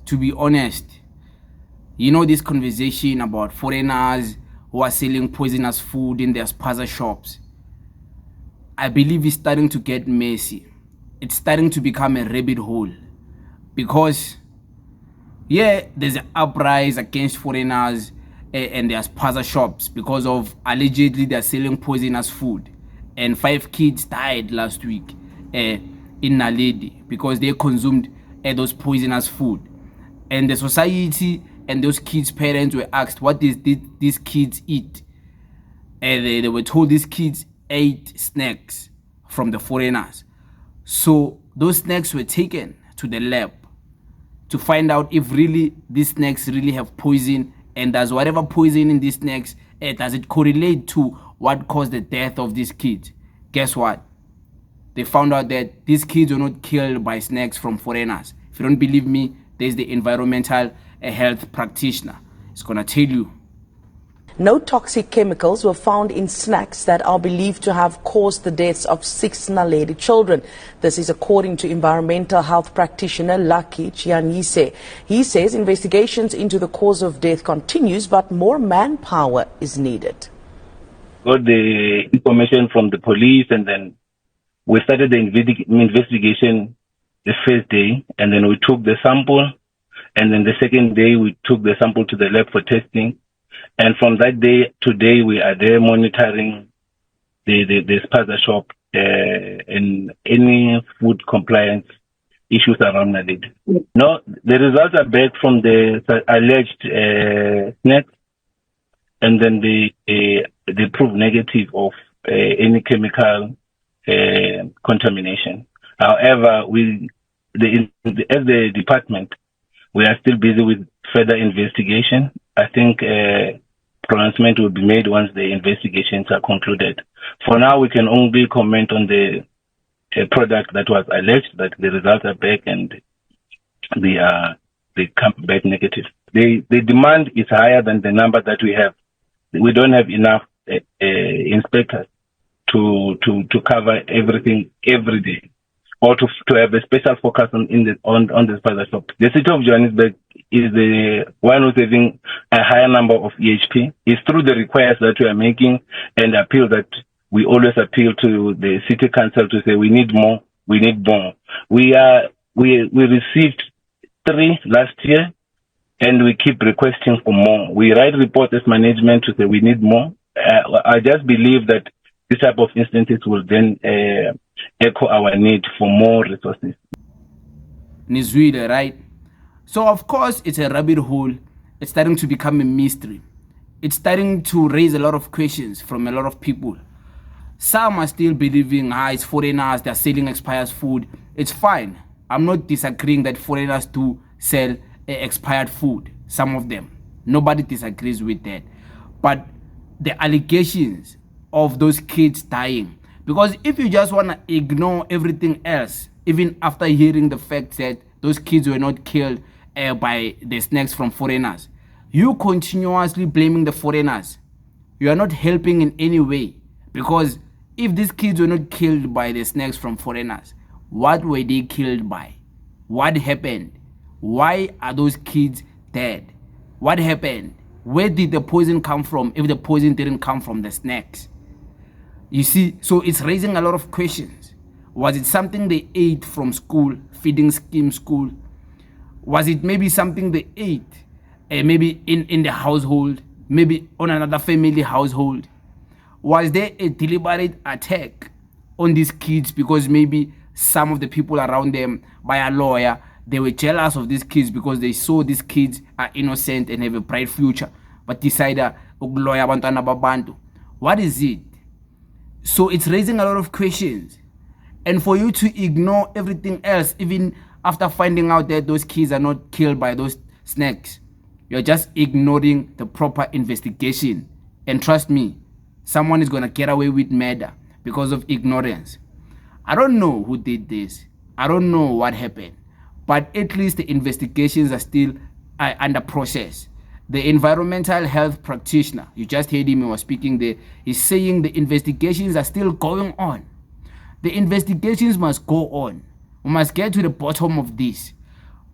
to be honest, you know, this conversation about foreigners who are selling poisonous food in their Spaza shops, I believe it's starting to get messy. It's starting to become a rabbit hole because, yeah, there's an uprise against foreigners and their Spaza shops because of allegedly they're selling poisonous food, and 5 kids died last week in Naledi because they consumed those poisonous food. And the society and those kids' parents were asked, what did these kids eat? And they were told these kids ate snacks from the foreigners. So those snacks were taken to the lab to find out if really these snacks really have poison, and does whatever poison in these snacks, does it correlate to what caused the death of these kids? Guess what? They found out that these kids were not killed by snacks from foreigners. If you don't believe me, there's the environmental health practitioner. It's gonna tell you. No toxic chemicals were found in snacks that are believed to have caused the deaths of 6 Naledi children. This is according to environmental health practitioner Lucky Chianise. He says investigations into the cause of death continues, but more manpower is needed. Got the information from the police, and then we started the investigation the first day, and then we took the sample, and then the second day we took the sample to the lab for testing. And from that day to today, we are there monitoring the Spaza shop and any food compliance issues around it. No, the results are back from the alleged snacks, and then they prove negative of any chemical contamination. However, as the department, we are still busy with further investigation. I think pronouncement will be made once the investigations are concluded. For now, we can only comment on the product that was alleged, that the results are back and they come back negative. The demand is higher than the number that we have. We don't have enough inspectors to cover everything every day, or to have a special focus on the Spaza shop. The city of Johannesburg is the one who's having a higher number of EHP. It's through the requests that we are making and appeal that we always appeal to the city council to say we need more, we need more. We received 3 last year, and we keep requesting for more. We write reports as management to say we need more. I just believe that this type of instances will then echo our need for more resources. Nizwile, right? So of course it's a rabbit hole. It's starting to become a mystery. It's starting to raise a lot of questions from a lot of people. Some are still believing, it's foreigners, they're selling expired food. It's fine. I'm not disagreeing that foreigners do sell expired food. Some of them. Nobody disagrees with that. But the allegations of those kids dying, because if you just want to ignore everything else, even after hearing the fact that those kids were not killed by the snacks from foreigners, you continuously blaming the foreigners. You are not helping in any way, because if these kids were not killed by the snacks from foreigners, what were they killed by? What happened? Why are those kids dead? What happened? Where did the poison come from if the poison didn't come from the snacks? You see, so it's raising a lot of questions. Was it something they ate from school, feeding scheme school? Was it maybe something they ate maybe in the household, maybe on another family household? Was there a deliberate attack on these kids because maybe some of the people around them, by a lawyer, they were jealous of these kids because they saw these kids are innocent and have a bright future, but decided ukuloya abantwana babantu? What is it? So it's raising a lot of questions. And for you to ignore everything else, even after finding out that those kids are not killed by those snacks, you're just ignoring the proper investigation. And trust me, someone is going to get away with murder because of ignorance. I don't know who did this. I don't know what happened. But at least the investigations are still under process. The environmental health practitioner, you just heard him, he was speaking there, he's saying the investigations are still going on. The investigations must go on. We must get to the bottom of this.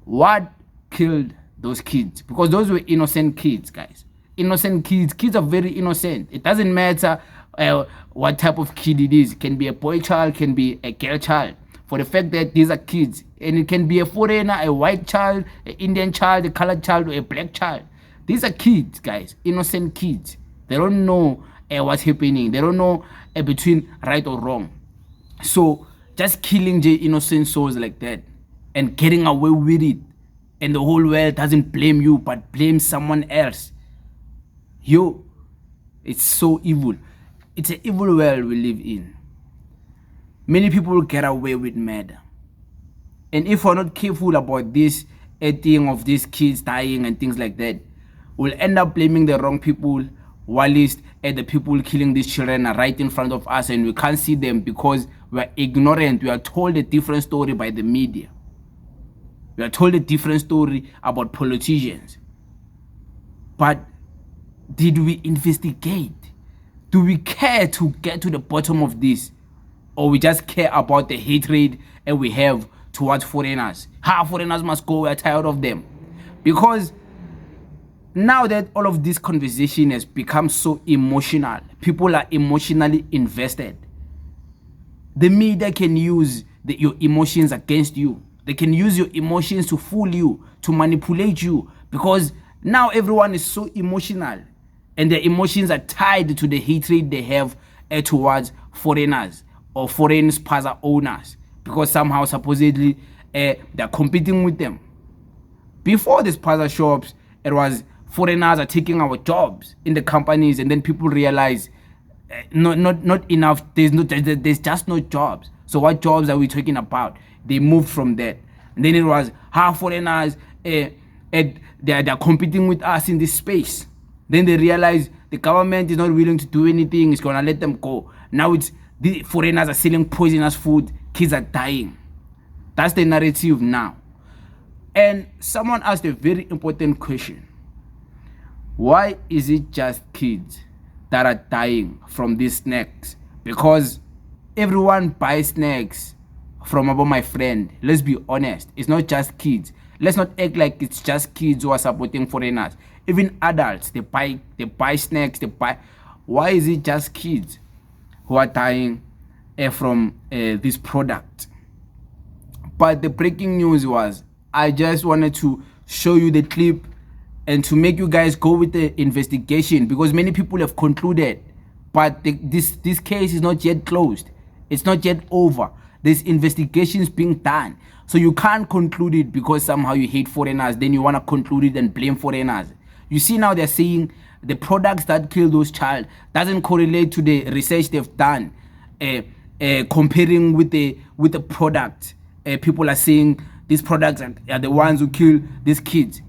What killed those kids, because those were innocent kids, guys. Innocent kids. Kids are very innocent. It doesn't matter what type of kid it is. It can be a boy child, can be a girl child. For the fact that these are kids, and it can be a foreigner, a white child, an Indian child, a colored child, or a black child. These are kids, guys. Innocent kids. They don't know what's happening. They don't know between right or wrong. So just killing the innocent souls like that and getting away with it, and the whole world doesn't blame you but blames someone else. Yo, it's so evil. It's an evil world we live in. Many people get away with murder. And if we're not careful about this thing of these kids dying and things like that, we'll end up blaming the wrong people, while the people killing these children are right in front of us and we can't see them because we're ignorant. We are told a different story by the media. We are told a different story about politicians. But did we investigate? Do we care to get to the bottom of this? Or we just care about the hatred and we have towards foreigners? How foreigners must go, we're tired of them. Because now that all of this conversation has become so emotional, people are emotionally invested. The media can use your emotions against you. They can use your emotions to fool you, to manipulate you, because now everyone is so emotional and their emotions are tied to the hatred they have towards foreigners or foreign Spaza owners, because somehow supposedly they're competing with them. Before the Spaza shops, it was foreigners are taking our jobs in the companies, and then people realize not enough. There's just no jobs. So what jobs are we talking about? They moved from that, and then it was how foreigners they're competing with us in this space. Then they realize the government is not willing to do anything. It's gonna let them go. Now it's the foreigners are selling poisonous food. Kids are dying. That's the narrative now. And someone asked a very important question. Why is it just kids that are dying from these snacks? Because everyone buys snacks from about my friend. Let's be honest. It's not just kids. Let's not act like it's just kids who are supporting foreigners. Even adults, they buy snacks, Why is it just kids who are dying from this product? But the breaking news was, I just wanted to show you the clip and to make you guys go with the investigation, because many people have concluded, but this case is not yet closed. It's not yet over. There's investigations being done. So you can't conclude it because somehow you hate foreigners, then you want to conclude it and blame foreigners. You see, now they're saying the products that kill those child doesn't correlate to the research they've done, comparing with the product. People are saying these products are the ones who kill these kids.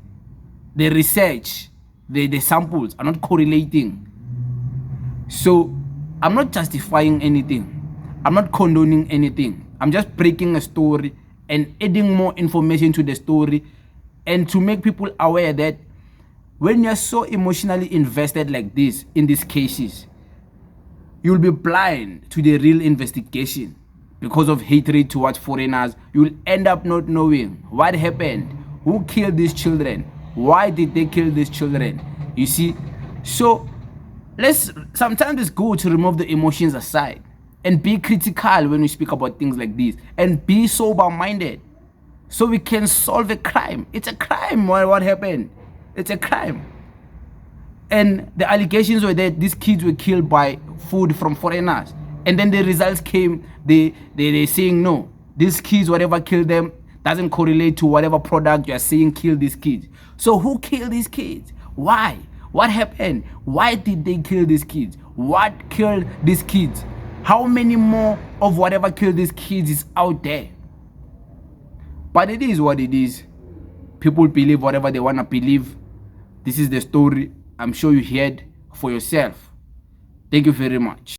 The research, the samples are not correlating. So I'm not justifying anything. I'm not condoning anything. I'm just breaking a story and adding more information to the story, and to make people aware that when you're so emotionally invested like this in these cases, you'll be blind to the real investigation because of hatred towards foreigners. You'll end up not knowing what happened, who killed these children, why did they kill these children. You see, so sometimes it's good to remove the emotions aside and be critical when we speak about things like this, and be sober-minded so we can solve a crime. It's a crime. What happened? It's a crime. And the allegations were that these kids were killed by food from foreigners, and then the results came, they're saying no, these kids, whatever killed them doesn't correlate to whatever product you are saying killed these kids. So who killed these kids? Why? What happened? Why did they kill these kids? What killed these kids? How many more of whatever killed these kids is out there? But it is what it is. People believe whatever they want to believe. This is the story. I'm sure you heard for yourself. Thank you very much.